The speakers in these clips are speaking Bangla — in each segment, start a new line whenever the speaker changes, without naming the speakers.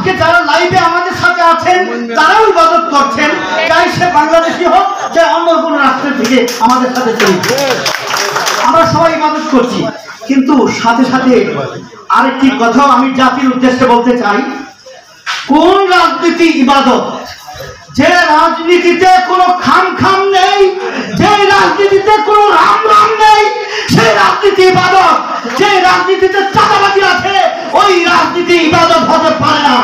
আজকে যারা লাইভে আমাদের সাথে আছেন তারাও ইবাদত করছেন, চাই সে বাংলাদেশি হোক চাই অন্য কোনো রাষ্ট্রের থেকে আমাদের সাথে জড়িত, আমরা সবাই ইবাদত করছি। কিন্তু সাথে সাথে আরেকটি কথাও আমি জাতির উদ্দেশ্যে বলতে চাই, কোন রাজনীতি ইবাদত? যে রাজনীতিতে কোনো খাম নেই, যে রাজনীতিতে কোনো রাম নেই, সেই রাজনীতি ইবাদত। যে রাজনীতিতে চাঁদাবাজি আছে ওই রাজনীতি ইবাদত হতে পারে না।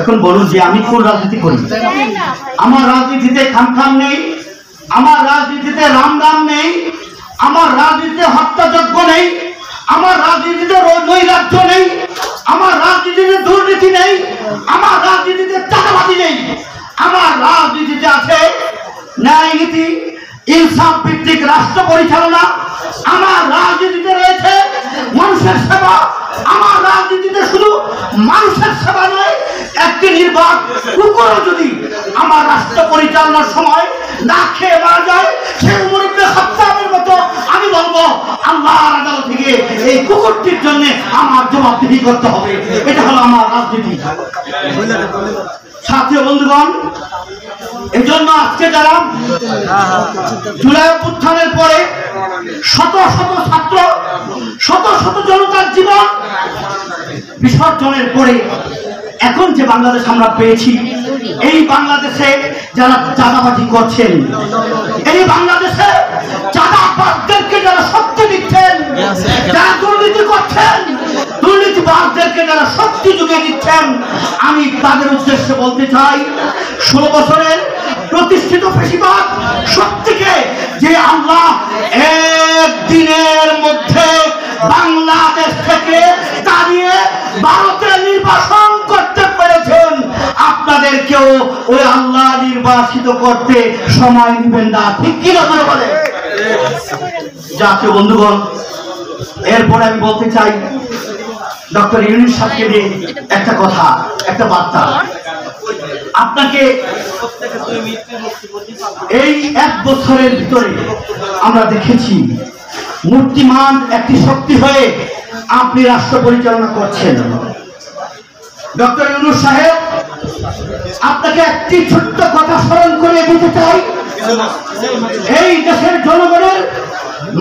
এখন বলুন যে আমি কোন রাজনীতি করি? আমার রাজনীতিতে খাম নেই, আমার রাজনীতিতে রাম নেই, আমার রাজনীতিতে হত্যাযজ্ঞ নেই, আমার রাজনীতিতে নৈরাজ্য নেই, আমার রাজনীতিতে দুর্নীতি নেই, আমার রাজনীতিতে চাঁদাবাজি নেই। আমার রাজনীতিতে আছে ন্যায় নীতি, ইনসাফ ভিত্তিক রাষ্ট্র পরিচালনা। আমার রাজনীতিতে রয়েছে মানুষের সেবা। আমার রাজনীতিতে শুধু মানুষের সেবা নয়, একটি নির্বাক কুকুরও যদি আমার রাষ্ট্র পরিচালনার সময় না খেয়ে মারা যায়, সেই উমর ইবনে খাত্তাবের মতো আমি বলবো আল্লাহর আদালত থেকে এই কুকুরটির জন্য আমার জবাবদিহি করতে হবে। এটা হলো আমার রাজনীতি। সাথী বন্ধুগণ, এই জন্য আজকে যারা জুলাই অভ্যুত্থানের পরে শত শত ছাত্র, শত শত জনতার জীবন বিসর্জনের পরে এখন যে বাংলাদেশ আমরা পেয়েছি, এই বাংলাদেশে যারা চাঁদাবাজি করছেন, এই বাংলাদেশে চাঁদাবাজদেরকে যারা শক্তি দিচ্ছেন, যারা দুর্নীতি করছেন, দুর্নীতিবাজদেরকে যারা শক্তি যুগে দিচ্ছেন, আমি তাদের উদ্দেশ্যে বলতে চাই, 16 বছরের প্রতিষ্ঠিত ফ্যাসিবাদ শক্তিকে যে আল্লাহ একদিনের মধ্যে বাংলাদেশ থেকে তাড়িয়ে ভারতে নির্বাসন করতে পেরেছেন, আপনাদেরকেও ওই আল্লাহ নির্বাসিত করতে সময় নেবেন না। ঠিক কি না বলে? জাতীয় বন্ধুগণ, এরপরে আমি বলতে চাই ডক্টর ইউনূস সাহেবকে নিয়ে একটা কথা, একটা বার্তা। আপনাকে এই 1 বছরের ভিতরে আমরা দেখেছি মূর্তিমান একটি শক্তি হয়ে আপনি রাষ্ট্র পরিচালনা করছেন। ডক্টর ইউনূস সাহেব, আপনাকে একটি ছোট্ট কথা স্মরণ করে দিতে চাই, এই দেশের জনগণের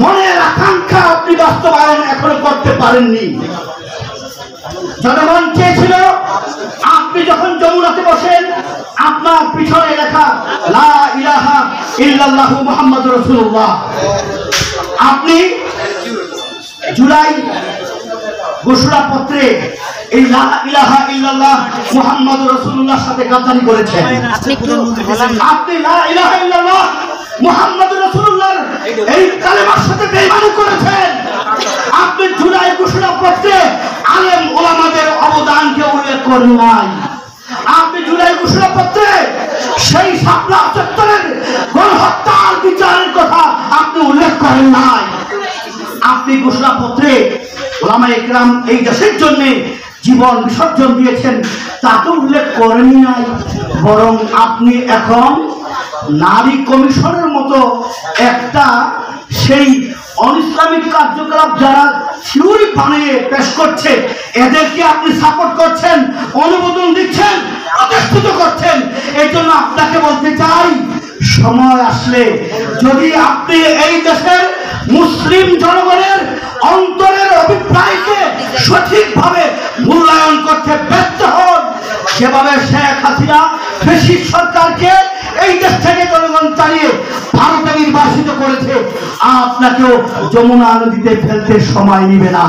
মনের আকাঙ্ক্ষা আপনি বাস্তবায়ন এখনো করতে পারেননি। জনগণ চেয়েছিল আপনি যখন যমুনাতে বসেন আপনার পিছনে লেখা লা ইলাহা ইল্লাল্লাহু মুহাম্মাদুর রাসূলুল্লাহ, আপনি জুলাই ঘোষণাপত্রে এই লা ইলাহা ইল্লাল্লাহ মুহাম্মাদুর রাসূলুল্লাহর সাথে গাদ্দারি করেছেন। আপনি লা ইলাহা ইল্লাল্লাহ মুহাম্মাদুর রাসূলুল্লাহর এই কালেমার সাথে বেঈমানি করেছেন। আপনি জুলাই ঘোষণাপত্রে আলেম ওলামাদের অবদানকে উল্লেখ করেন নাই। আপনি জুলাই ঘোষণাপত্রে সেই শাপলা চত্বরের গণহত্যার বিচারের কথা আপনি উল্লেখ করেন নাই। আপনি ঘোষণাপত্রে ওলামায়ে কেরাম এই দেশের জন্য জীবন বিসর্জন দিয়েছেন তা তো উল্লেখ করেনই নাই, বরং আপনি এখন নারী কমিশনের মতো একটা সেই অনিসলামিক কার্যকলাপ যারা থিওরি বানিয়ে পেশ করছে এদেরকে আপনি সাপোর্ট করছেন, অনুমোদন দিচ্ছেন, প্রতিষ্ঠিত করছেন। এই জন্য আপনাকে বলতে চাই, সময় আসলে যদি আপনি এই দেশের মুসলিম জনগণের অন্তরের অভিপ্রায়কে সঠিকভাবে মূল্যায়ন করতে ব্যর্থ হন, যেভাবে শেখ হাসিনা ফ্যাসিস্ট সরকারকে এই দেশ থেকে জনগণ চালিয়ে ভারতে নির্বাসিত করেছে, আপনাকেও যমুনা নদীতে ফেলতে সময় নিবে না।